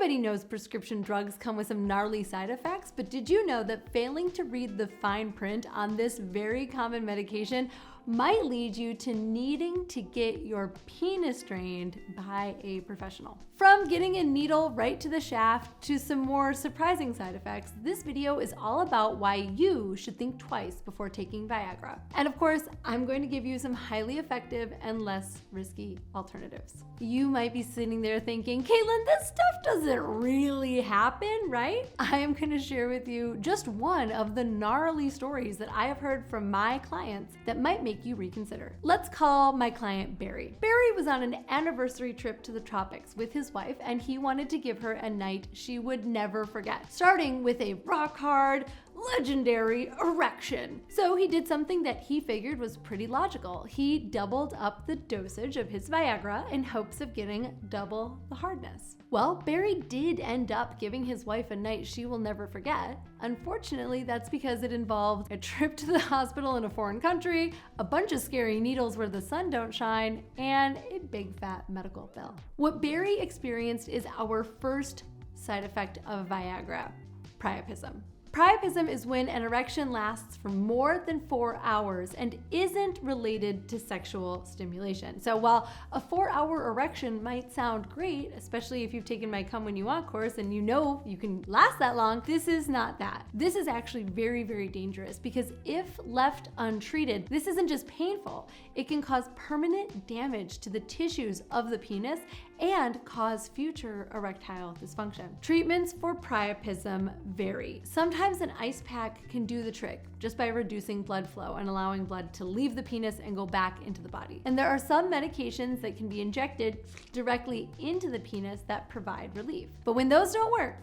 Everybody knows prescription drugs come with some gnarly side effects, but did you know that failing to read the fine print on this very common medication might lead you to needing to get your penis drained by a professional? From getting a needle right to the shaft to some more surprising side effects, this video is all about why you should think twice before taking Viagra. And of course, I'm going to give you some highly effective and less risky alternatives. You might be sitting there thinking, Caitlin, this stuff doesn't really happen, right? I am going to share with you just one of the gnarly stories that I have heard from my clients that might make you reconsider. Let's call my client Barry. Barry was on an anniversary trip to the tropics with his wife, and he wanted to give her a night she would never forget, starting with a rock hard, legendary erection. So he did something that he figured was pretty logical. He doubled up the dosage of his Viagra in hopes of getting double the hardness. Well, Barry did end up giving his wife a night she will never forget. Unfortunately, that's because it involved a trip to the hospital in a foreign country, a bunch of scary needles where the sun don't shine, and a big fat medical bill. What Barry experienced is our first side effect of Viagra: priapism. Priapism is when an erection lasts for more than 4 hours and isn't related to sexual stimulation. So while a 4-hour erection might sound great, especially if you've taken my Come When You Want course and you know you can last that long, this is not that. This is actually very, very dangerous because if left untreated, this isn't just painful, it can cause permanent damage to the tissues of the penis and cause future erectile dysfunction. Treatments for priapism vary. Sometimes an ice pack can do the trick just by reducing blood flow and allowing blood to leave the penis and go back into the body. And there are some medications that can be injected directly into the penis that provide relief. But when those don't work,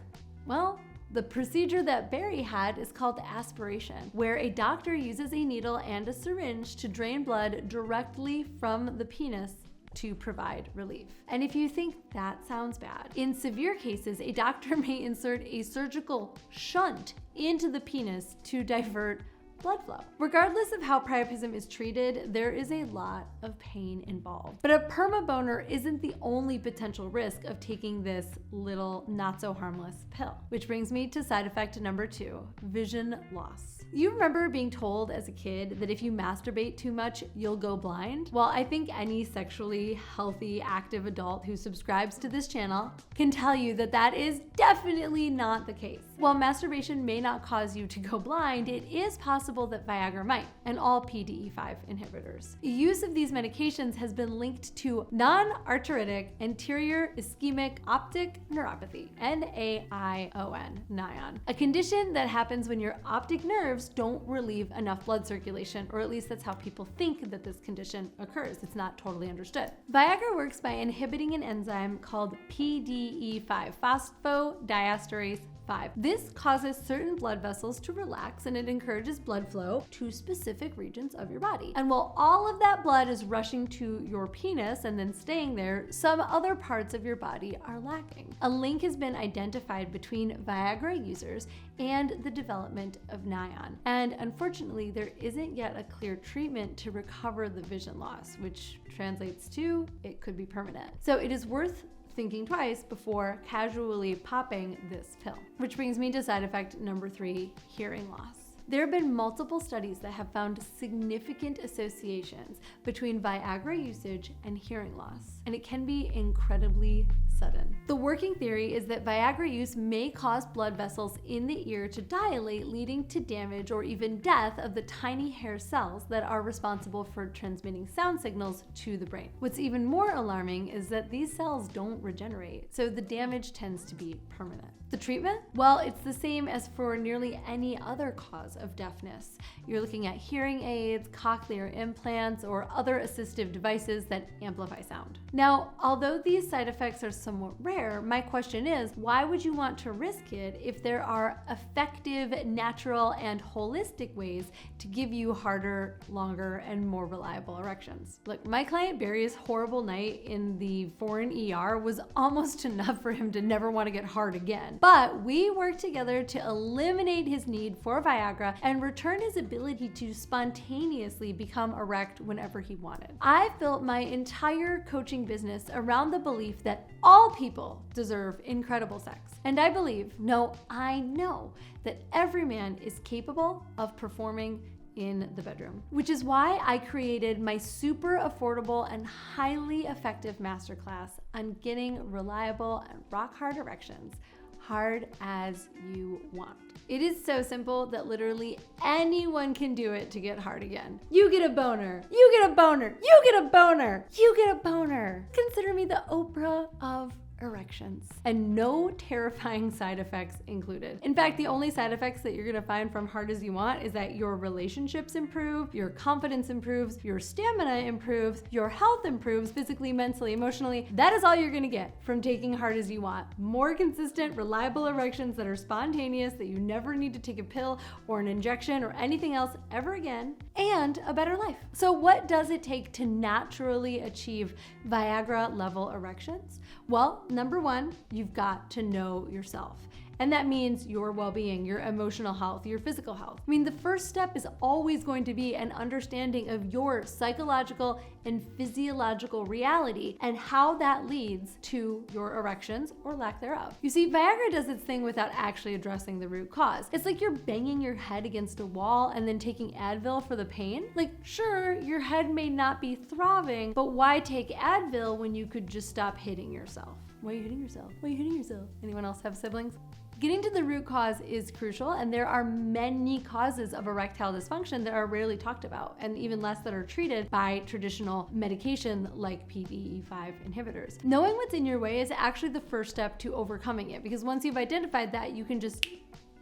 well, the procedure that Barry had is called aspiration, where a doctor uses a needle and a syringe to drain blood directly from the penis to provide relief. And if you think that sounds bad, in severe cases, a doctor may insert a surgical shunt into the penis to divert blood flow. Regardless of how priapism is treated, there is a lot of pain involved. But a permaboner isn't the only potential risk of taking this little not so harmless pill. Which brings me to side effect number 2, vision loss. You remember being told as a kid that if you masturbate too much, you'll go blind? Well, I think any sexually healthy, active adult who subscribes to this channel can tell you that that is definitely not the case. While masturbation may not cause you to go blind, it is possible that Viagra might, and all PDE5 inhibitors. Use of these medications has been linked to non-arteritic anterior ischemic optic neuropathy, NAION, a condition that happens when your optic nerves don't relieve enough blood circulation, or at least that's how people think that this condition occurs. It's not totally understood. Viagra works by inhibiting an enzyme called PDE5, phosphodiesterase 5. This causes certain blood vessels to relax and it encourages blood flow to specific regions of your body. And while all of that blood is rushing to your penis and then staying there, some other parts of your body are lacking. A link has been identified between Viagra users and the development of NAION. And unfortunately, there isn't yet a clear treatment to recover the vision loss, which translates to it could be permanent. So it is worth thinking twice before casually popping this pill. Which brings me to side effect number 3, hearing loss. There have been multiple studies that have found significant associations between Viagra usage and hearing loss, and it can be incredibly sudden. The working theory is that Viagra use may cause blood vessels in the ear to dilate, leading to damage or even death of the tiny hair cells that are responsible for transmitting sound signals to the brain. What's even more alarming is that these cells don't regenerate, so the damage tends to be permanent. The treatment? Well, it's the same as for nearly any other cause of deafness. You're looking at hearing aids, cochlear implants, or other assistive devices that amplify sound. Now, although these side effects are somewhat rare, my question is, why would you want to risk it if there are effective, natural, and holistic ways to give you harder, longer, and more reliable erections? Look, my client Barry's horrible night in the foreign ER was almost enough for him to never want to get hard again. But we worked together to eliminate his need for Viagra and return his ability to spontaneously become erect whenever he wanted. I've built my entire coaching business around the belief that all All people deserve incredible sex. And I believe, no, I know that every man is capable of performing in the bedroom, which is why I created my super affordable and highly effective masterclass on getting reliable and rock hard erections, hard as you want. It is so simple that literally anyone can do it to get hard again. You get a boner, you get a boner, you get a boner, you get a boner. Consider me the Oprah of erections, and no terrifying side effects included. In fact, the only side effects that you're gonna find from Hard As You Want is that your relationships improve, your confidence improves, your stamina improves, your health improves, physically, mentally, emotionally. That is all you're gonna get from taking Hard As You Want. More consistent, reliable erections that are spontaneous, that you never need to take a pill or an injection or anything else ever again, and a better life. So what does it take to naturally achieve Viagra level erections? Well, number one, you've got to know yourself. And that means your well-being, your emotional health, your physical health. I mean, the first step is always going to be an understanding of your psychological and physiological reality and how that leads to your erections or lack thereof. You see, Viagra does its thing without actually addressing the root cause. It's like you're banging your head against a wall and then taking Advil for the pain. Like, sure, your head may not be throbbing, but why take Advil when you could just stop hitting yourself? Why are you hitting yourself? Why are you hitting yourself? Anyone else have siblings? Getting to the root cause is crucial, and there are many causes of erectile dysfunction that are rarely talked about, and even less that are treated by traditional medication like PDE5 inhibitors. Knowing what's in your way is actually the first step to overcoming it, because once you've identified that, you can just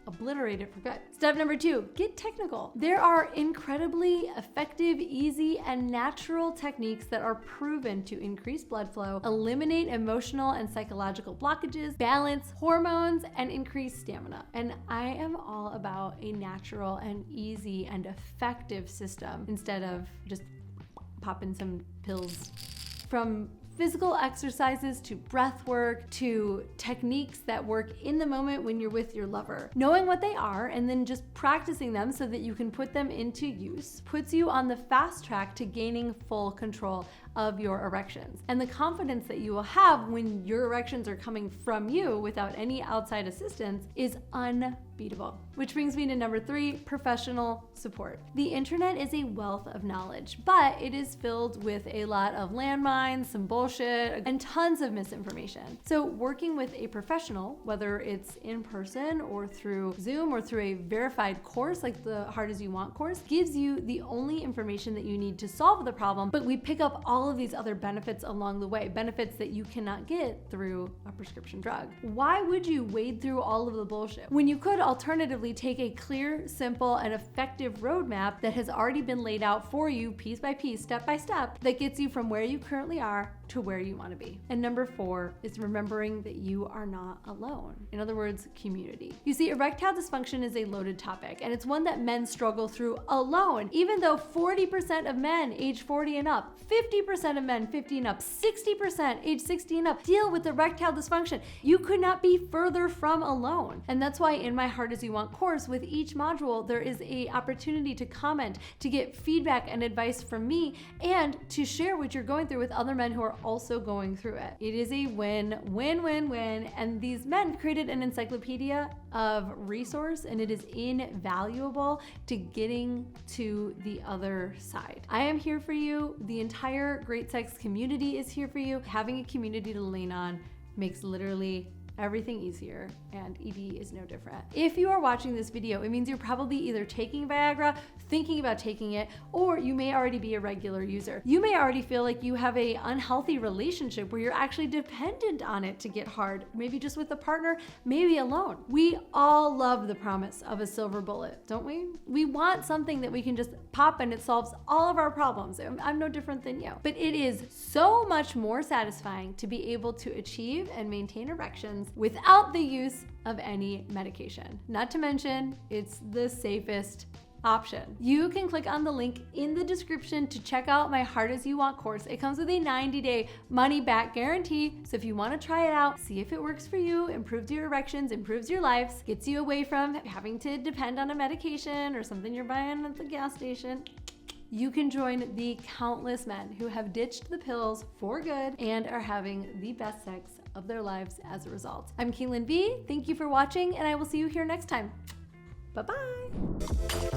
obliterate it for good. Step number two, get technical. There are incredibly effective, easy, and natural techniques that are proven to increase blood flow, eliminate emotional and psychological blockages, balance hormones, and increase stamina. And I am all about a natural and easy and effective system instead of just popping some pills. From physical exercises to breath work to techniques that work in the moment when you're with your lover. Knowing what they are and then just practicing them so that you can put them into use puts you on the fast track to gaining full control of your erections. And the confidence that you will have when your erections are coming from you without any outside assistance is unbeatable. Which brings me to number three, professional support. The internet is a wealth of knowledge, but it is filled with a lot of landmines, some bullshit, and tons of misinformation. So working with a professional, whether it's in person or through Zoom or through a verified course like the Hard As You Want course, gives you the only information that you need to solve the problem, but we pick up all of these other benefits along the way, benefits that you cannot get through a prescription drug. Why would you wade through all of the bullshit when you could alternatively take a clear, simple, and effective roadmap that has already been laid out for you piece by piece, step by step, that gets you from where you currently are to where you want to be? And number four is remembering that you are not alone. In other words, community. You see, erectile dysfunction is a loaded topic, and it's one that men struggle through alone, even though 40% of men age 40 and up, 50% of men 50 and up, 60% age 60 and up deal with erectile dysfunction. You could not be further from alone. And that's why in my Hard As You Want course, with each module, there is an opportunity to comment, to get feedback and advice from me, and to share what you're going through with other men who are also going through it. It is a win, win, win, win. And these men created an encyclopedia of resource, and it is invaluable to getting to the other side. I am here for you. The entire Great Sex community is here for you. Having a community to lean on makes literally everything easier, and ED is no different. If you are watching this video, it means you're probably either taking Viagra, thinking about taking it, or you may already be a regular user. You may already feel like you have an unhealthy relationship where you're actually dependent on it to get hard, maybe just with a partner, maybe alone. We all love the promise of a silver bullet, don't we? We want something that we can just pop and it solves all of our problems. I'm no different than you. But it is so much more satisfying to be able to achieve and maintain erections without the use of any medication. Not to mention, it's the safest option. You can click on the link in the description to check out my Hard As You Want course. It comes with a 90-day money-back guarantee. So if you want to try it out, see if it works for you, improves your erections, improves your lives, gets you away from having to depend on a medication or something you're buying at the gas station, you can join the countless men who have ditched the pills for good and are having the best sex of their lives as a result. I'm Keelan V. Thank you for watching, and I will see you here next time. Bye-bye.